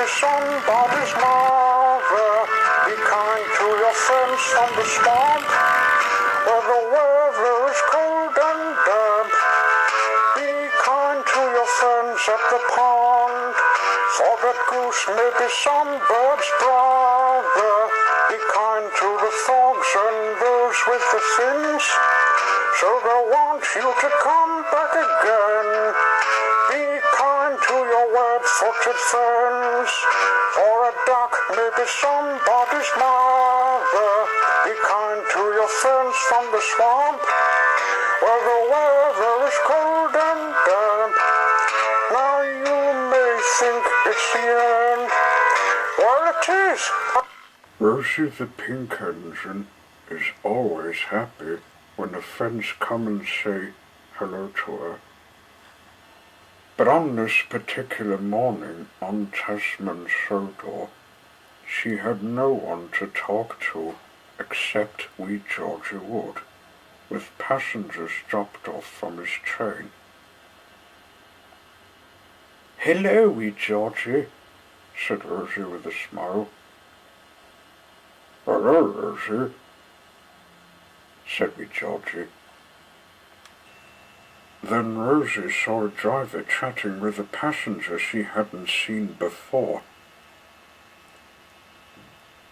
maybe somebody's mother. Be kind to your friends from the swamp, where the weather is cold and damp. Be kind to your friends at the pond, for that goose may be some bird's brother. Be kind to the frogs and those with the fins, so they'll want you to come back again. Be kind to your web-footed friends, for a duck may be somebody's mother. Be kind to your friends from the swamp, where the weather is cold and damp. Now you may think it's the end. Well, it is. Rosie the pink engine is always happy when the friends come and say hello to her. But on this particular morning on Tasman Sodor, she had no one to talk to except wee Georgie Wood, with passengers dropped off from his train. "Hello, wee Georgie," said Rosie with a smile. "Hello, Rosie," said wee Georgie. Then Rosie saw a driver chatting with a passenger she hadn't seen before.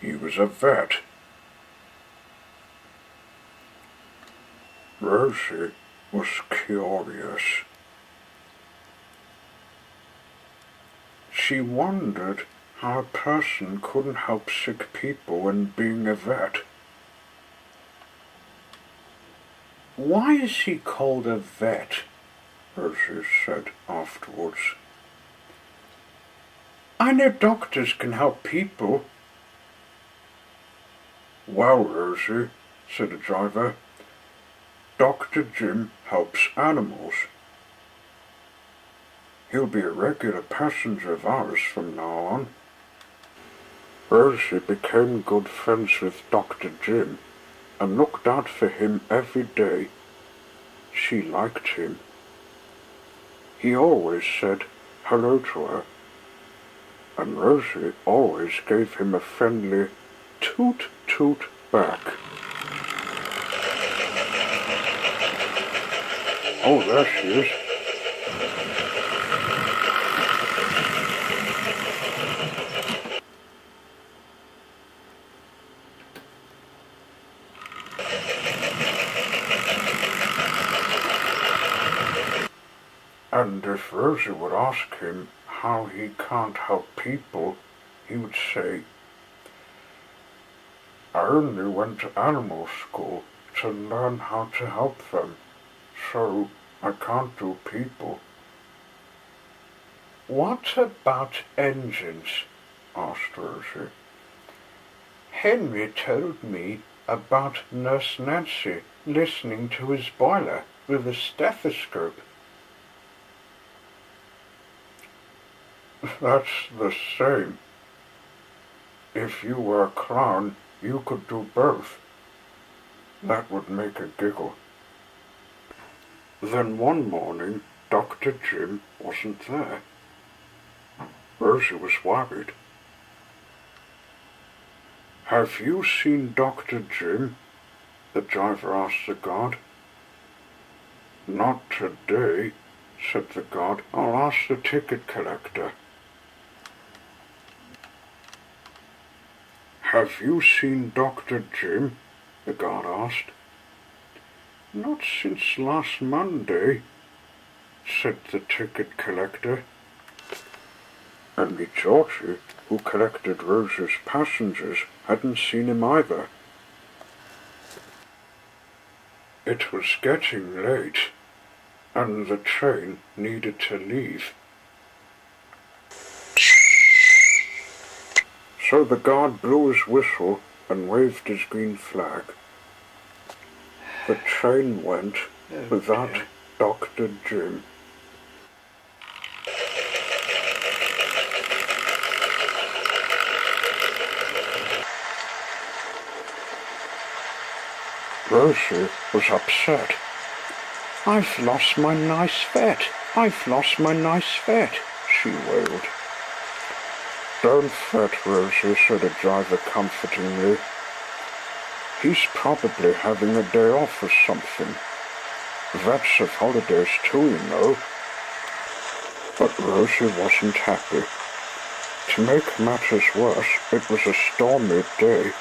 He was a vet. Rosie was curious. She wondered how a person couldn't help sick people when being a vet. "Why is he called a vet?" Rosie said afterwards. "I know doctors can help people." "Well, Rosie," said the driver, "Dr. Jim helps animals. He'll be a regular passenger of ours from now on." Rosie became good friends with Dr. Jim and looked out for him every day. She liked him. He always said hello to her, and Rosie always gave him a friendly toot toot back. Oh, there she is. And if Rosie would ask him how he can't help people, he would say, "I only went to animal school to learn how to help them, so I can't do people." "What about engines?" asked Rosie. "Henry told me about Nurse Nancy listening to his boiler with a stethoscope." "That's the same. If you were a clown, you could do both. That would make a giggle." Then one morning, Dr. Jim wasn't there. Rosie was worried. "Have you seen Dr. Jim?" the driver asked the guard. "Not today," said the guard. "I'll ask the ticket collector." "Have you seen Dr. Jim?" the guard asked. "Not since last Monday," said the ticket collector. And Georgie, who collected Rosie's passengers, hadn't seen him either. It was getting late, and the train needed to leave. So the guard blew his whistle and waved his green flag. The train went without Dr. Jim. Rosie was upset. "I've lost my nice vet. I've lost my nice vet," she wailed. Don't fret, Rosie, said the driver comfortingly. He's probably having a day off or something. Vets have holidays too, you know. But Rosie wasn't happy. To make matters worse, it was a stormy day,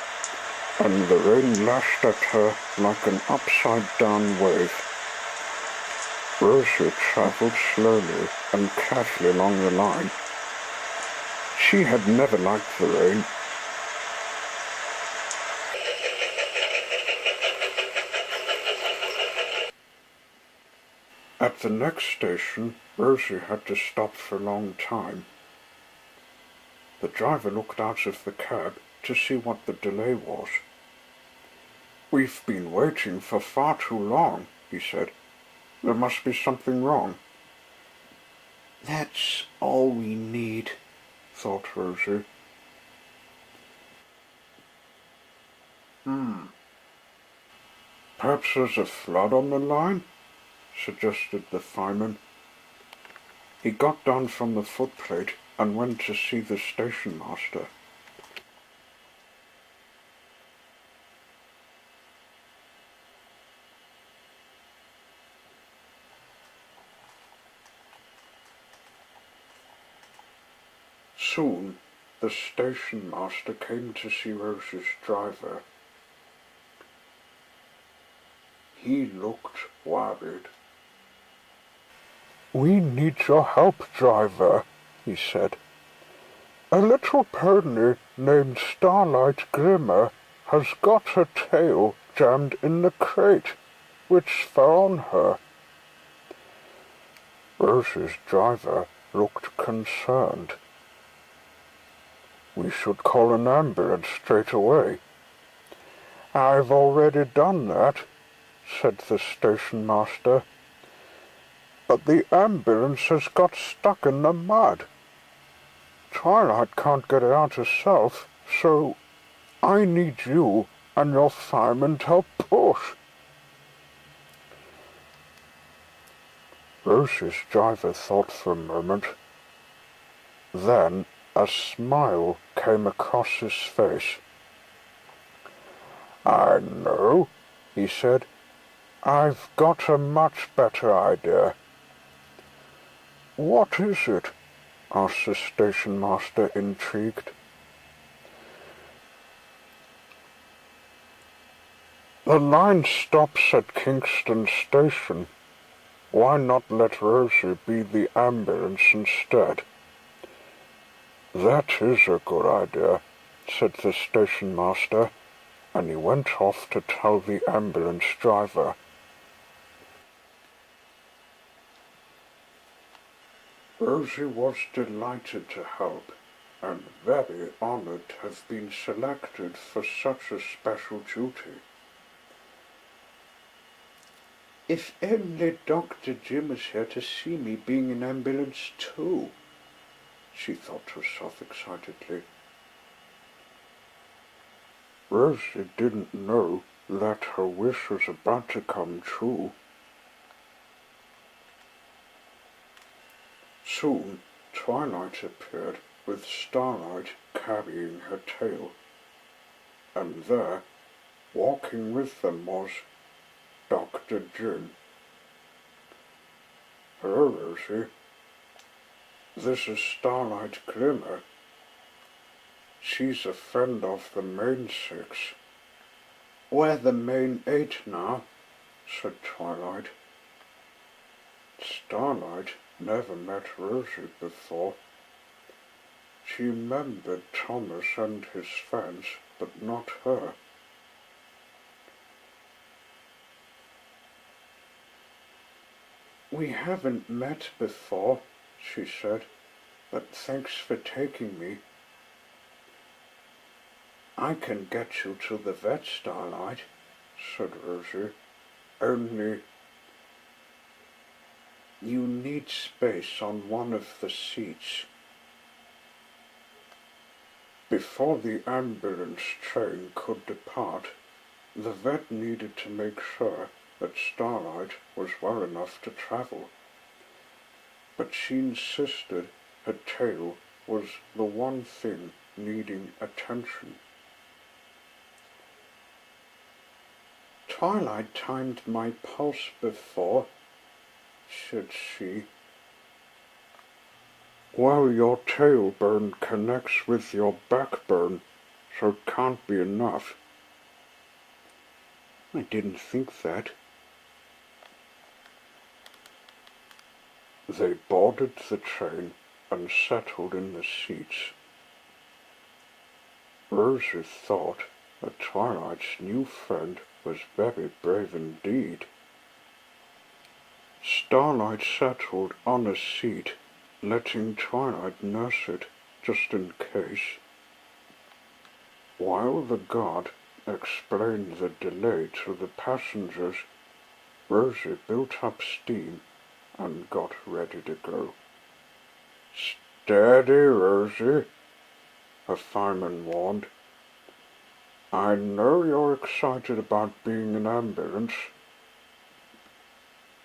and the rain lashed at her like an upside-down wave. Rosie travelled slowly and carefully along the line. She had never liked the rain. At the next station, Rosie had to stop for a long time. The driver looked out of the cab to see what the delay was. "We've been waiting for far too long," he said. "There must be something wrong." "That's all we need," thought Rosie. Perhaps there's a flood on the line?" suggested the fireman. He got down from the footplate and went to see the station master. Soon the station master came to see Rosie's driver. He looked worried. "We need your help, driver," he said. "A little pony named Starlight Glimmer has got her tail jammed in the crate, which fell on her." Rosie's driver looked concerned. "We should call an ambulance straight away." "I've already done that," said the station master. "But the ambulance has got stuck in the mud. Twilight can't get it out herself, so I need you and your fireman to help push." Rosie's driver thought for a moment. Then a smile came across his face. "I know," he said. "I've got a much better idea." "What is it?" asked the station master, intrigued. "The line stops at Kingston Station. Why not let Rosie be the ambulance instead?" "That is a good idea," said the station master, and he went off to tell the ambulance driver. Rosie was delighted to help, and very honoured to have been selected for such a special duty. "If only Dr. Jim was here to see me being an ambulance too," she thought to herself excitedly. Rosie didn't know that her wish was about to come true. Soon Twilight appeared with Starlight carrying her tail, and there, walking with them, was Dr. Jim. "Hello, Rosie. This is Starlight Glimmer. She's a friend of the main 6. "We're the main 8 now," said Twilight. Starlight never met Rosie before. She remembered Thomas and his friends, but not her. "We haven't met before," she said, "but thanks for taking me. I can get you to the vet, Starlight," said Rosie. "Only you need space on one of the seats." Before the ambulance train could depart, the vet needed to make sure that Starlight was well enough to travel. But she insisted her tail was the one thing needing attention. "Twilight timed my pulse before," said she. "Well, your tailbone connects with your backbone, so it can't be enough." "I didn't think that." They boarded the train and settled in the seats. Rosie thought that Twilight's new friend was very brave indeed. Starlight settled on a seat, letting Twilight nurse it just in case. While the guard explained the delay to the passengers, Rosie built up steam and got ready to go. "Steady, Rosie," her fireman warned. "I know you're excited about being an ambulance,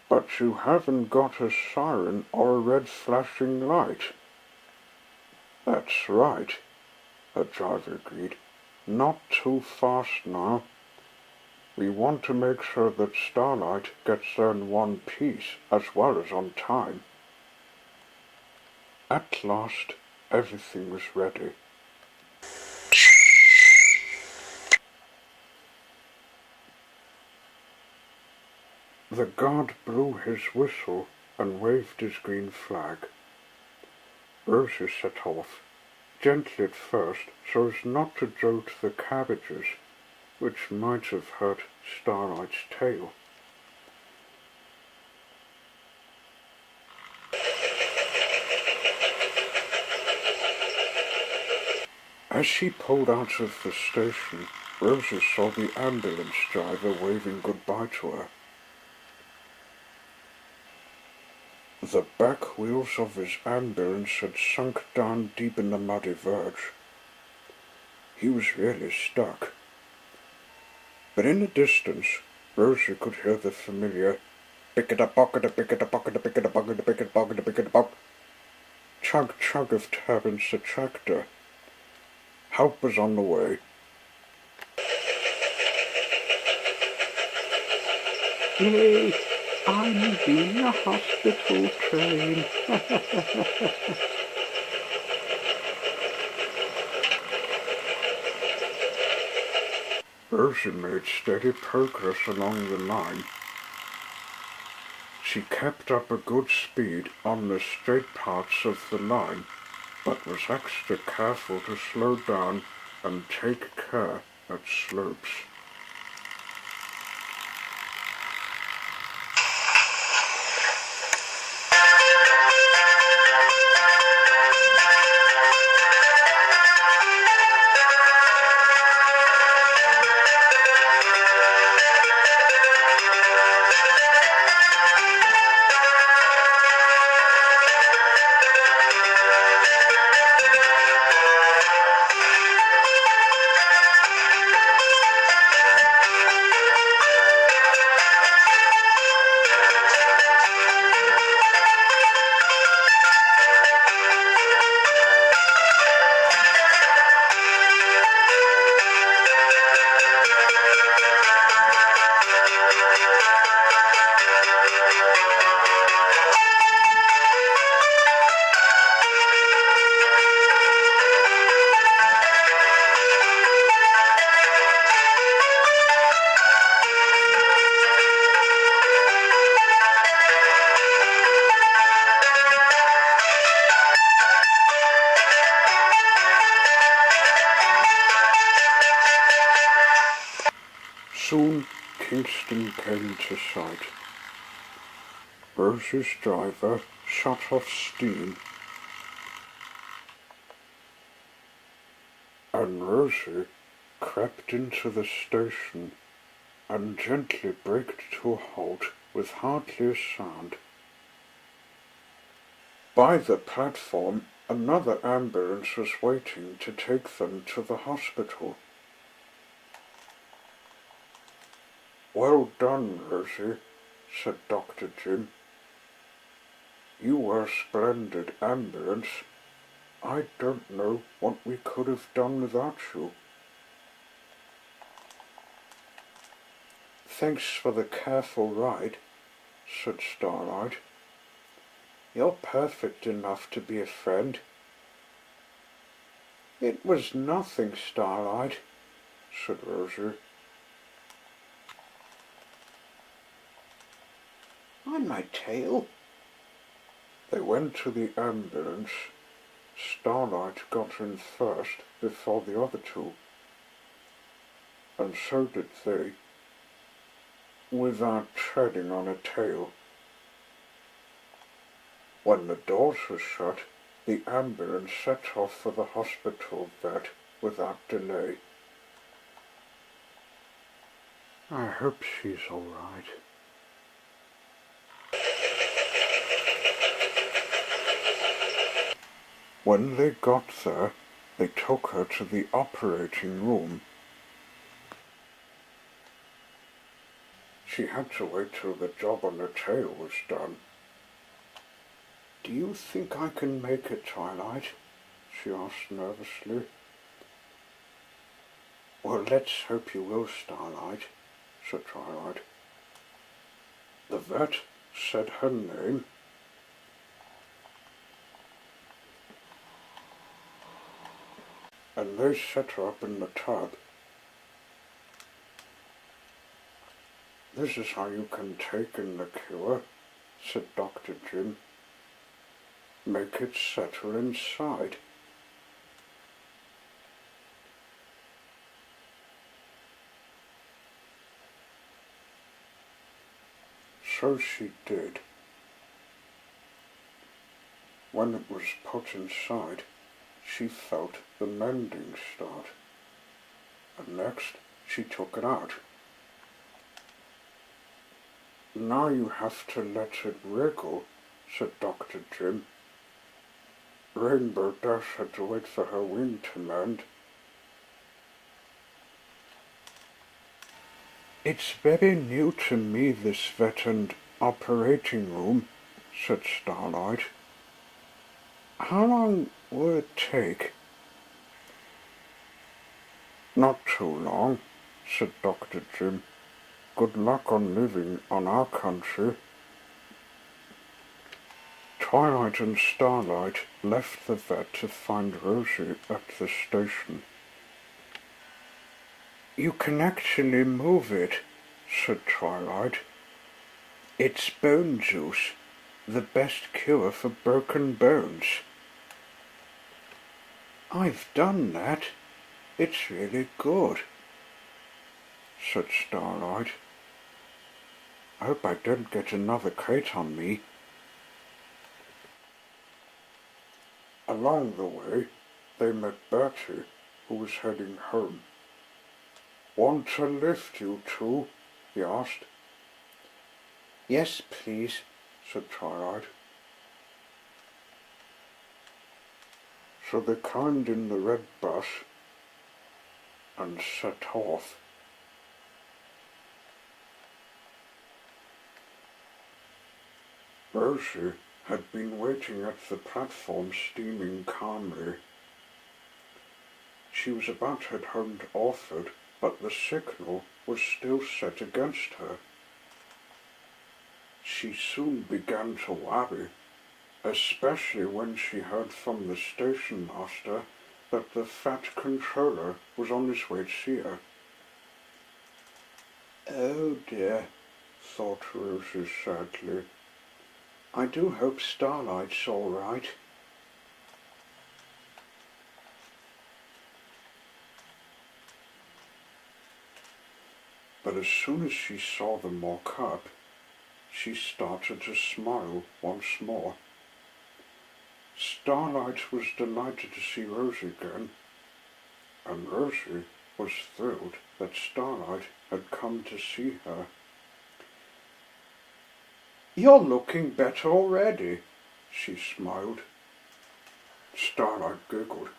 but you haven't got a siren or a red flashing light." "That's right," her driver agreed. "Not too fast now. We want to make sure that Starlight gets there in one piece as well as on time." At last, everything was ready. The guard blew his whistle and waved his green flag. Rosie set off, gently at first so as not to jolt the cabbages, which might have hurt Starlight's tail. As she pulled out of the station, Rosie saw the ambulance driver waving goodbye to her. The back wheels of his ambulance had sunk down deep in the muddy verge. He was really stuck. But in the distance, Rosie could hear the familiar pick-it-a-pocket-a-pick-it-a-pocket-a-pick-it-a-pocket-a-pick-it-a-pocket-a-pick-it-a-pocket chug-chug of Terence the tractor. Help was on the way. "Yay! I'm in the hospital train." Rosie made steady progress along the line. She kept up a good speed on the straight parts of the line, but was extra careful to slow down and take care at slopes. Soon Kingston came to sight. Rosie's driver shut off steam, and Rosie crept into the station and gently braked to a halt with hardly a sound. By the platform, another ambulance was waiting to take them to the hospital. "Well done, Rosie," said Dr. Jim. "You were a splendid ambulance. I don't know what we could have done without you. Thanks for the careful ride, said Starlight. You're perfect enough to be a friend. It was nothing, Starlight, said Rosie. On my tail. They went to the ambulance. Starlight got in first before the other two, and so did they, without treading on a tail. When the doors were shut, the ambulance set off for the hospital vet without delay. I hope she's all right. When they got there, they took her to the operating room. She had to wait till the job on the tail was done. Do you think I can make it, Twilight? She asked nervously. Well, let's hope you will, Starlight, said Twilight. The vet said her name. And they set her up in the tub. This is how you can take in the cure, said Dr. Jim. Make it settle inside. So she did. When it was put inside, she felt the mending start. And next, she took it out. Now you have to let it wriggle, said Dr. Jim. Rainbow Dash had to wait for her wing to mend. It's very new to me, this vet and operating room, said Starlight. How long will it take? Not too long, said Dr. Jim. Good luck on living on our country. Twilight and Starlight left the vet to find Rosie at the station. You can actually move it, said Twilight. It's bone juice, the best cure for broken bones. I've done that. It's really good, said Starlight. I hope I don't get another crate on me. Along the way, they met Bertie, who was heading home. Want to lift, you two? He asked. Yes, please, said Twilight. So they climbed in the red bus and set off. Rosie had been waiting at the platform steaming calmly. She was about to head home to Orford, but the signal was still set against her. She soon began to worry, especially when she heard from the station master that the fat controller was on his way to see her. Oh dear, thought Rosie sadly. I do hope Starlight's all right. But as soon as she saw them walk up, she started to smile once more. Starlight was delighted to see Rosie again, and Rosie was thrilled that Starlight had come to see her. You're looking better already, she smiled. Starlight giggled.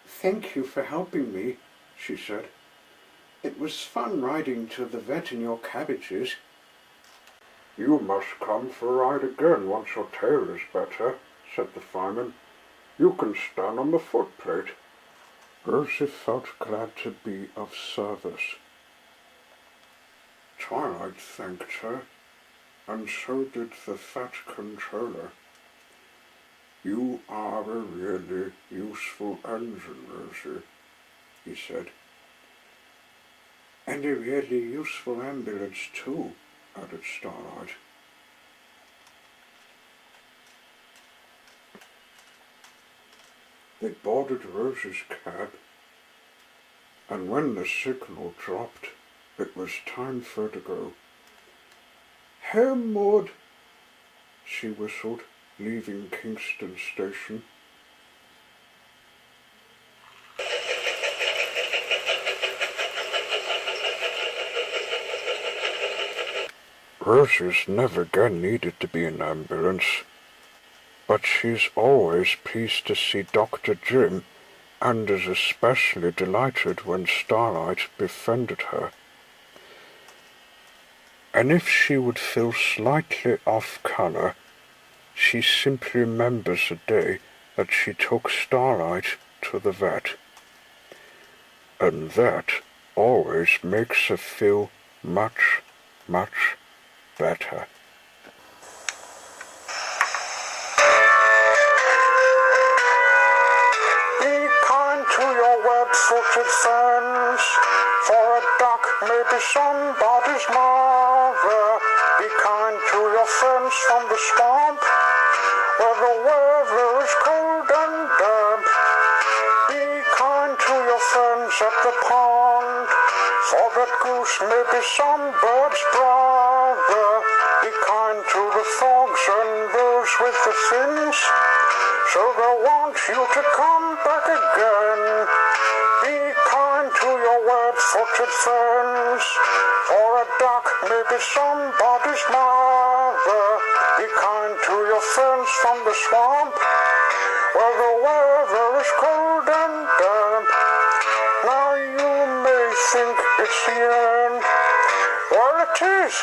Thank you for helping me, she said. It was fun riding to the vet in your cabbages. You must come for a ride again once your tail is better, said the fireman. You can stand on the footplate. Rosie felt glad to be of service. Twilight thanked her, and so did the fat controller. You are a really useful engine, Rosie, he said. And a really useful ambulance too, added Starlight. They boarded Rosie's cab, and when the signal dropped, it was time for her to go. "Here, Maud," she whistled, leaving Kingston Station. Rosie's never again needed to be an ambulance, but she's always pleased to see Dr. Jim, and is especially delighted when Starlight befriended her. And if she would feel slightly off colour, she simply remembers the day that she took Starlight to the vet. And that always makes her feel much, much better. Be kind to your web-footed friends, for a duck may be somebody's mother. Be kind to your friends from the swamp, where the weather is cold and damp. Be kind to your friends at the pond, for that goose may be some bird's brother. Be kind to the frogs and those with the fins, so they'll want you to come back again. Be kind to your web-footed friends, for a duck may be somebody's mother. Be kind to your friends from the swamp, where the weather is cold and damp. Now you may think it's the end. Well, it is.